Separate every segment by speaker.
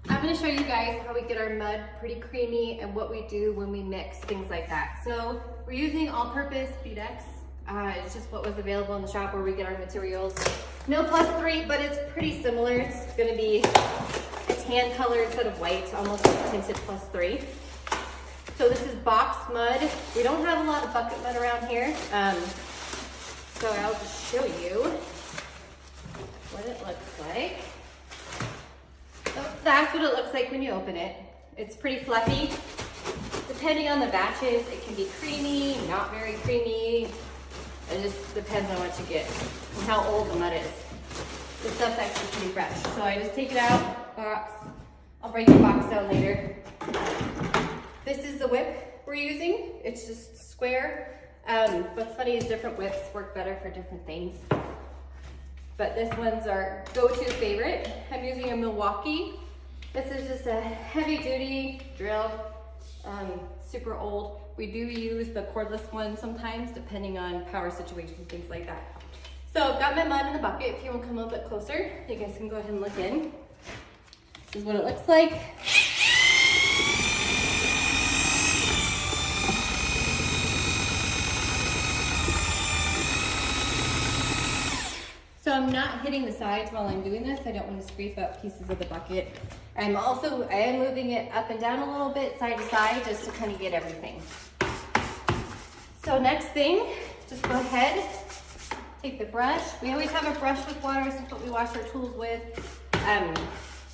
Speaker 1: I'm gonna show you guys how we get our mud pretty creamy and what we do when we mix things like that. So we're using all-purpose Budex. It's just what was available in the shop where we get our materials. No +3, but it's pretty similar. It's gonna be a tan color instead of white, almost like tinted +3. So this is boxed mud. We don't have a lot of bucket mud around here. So I'll just show you what it looks like. So that's what it looks like when you open it. It's pretty fluffy. Depending on the batches, it can be creamy, not very creamy. It just depends on what you get and how old the mud is. This stuff's actually pretty fresh. So I just take it out, box. I'll break the box down later. This is the whip we're using. It's just square. What's funny is different whips work better for different things. But this one's our go-to favorite. I'm using a Milwaukee. This is just a heavy-duty drill, super old. We do use the cordless one sometimes, depending on power situations, things like that. So I've got my mud in the bucket. If you want to come a little bit closer, you guys can go ahead and look in. This is what it looks like. So I'm not hitting the sides while I'm doing this. I don't want to scrape up pieces of the bucket. I am moving it up and down a little bit, side to side, just to kind of get everything. So next thing, just go ahead, take the brush. We always have a brush with water. This is what we wash our tools with.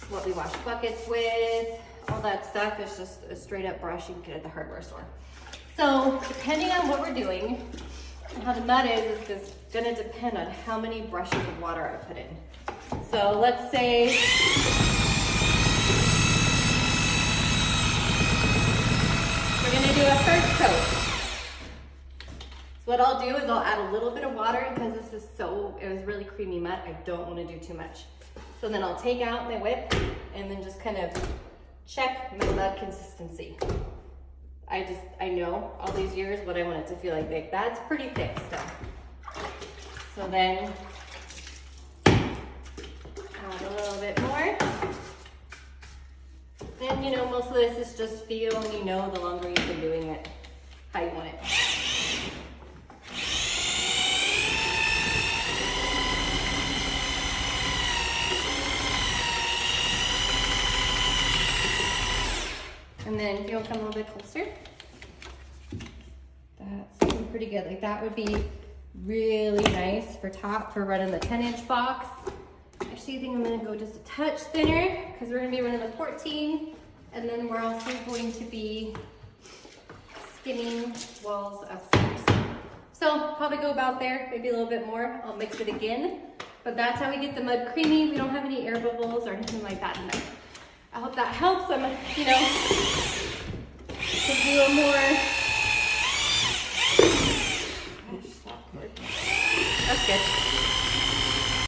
Speaker 1: What we wash buckets with, all that stuff. It's just a straight up brush you can get at the hardware store. So depending on what we're doing, and how the mud is gonna depend on how many brushes of water I put in. So let's say, we're gonna do a first coat. So what I'll do is I'll add a little bit of water because it was really creamy mud. I don't wanna do too much. So then I'll take out my whip and then just kind of check my mud consistency. I know all these years what I want it to feel like. That's pretty thick still. So then add a little bit more. And you know, most of this is just feel, and you know the longer you've been doing it, how you want it. And then if you want to come a little bit closer, that's looking pretty good. Like that would be really nice for running the 10-inch box. Actually, I think I'm gonna go just a touch thinner because we're gonna be running the 14, and then we're also going to be skimming walls upstairs. So probably go about there, maybe a little bit more. I'll mix it again, but that's how we get the mud creamy. We don't have any air bubbles or anything like that in there. I hope that helps. I'm, you know, to do a more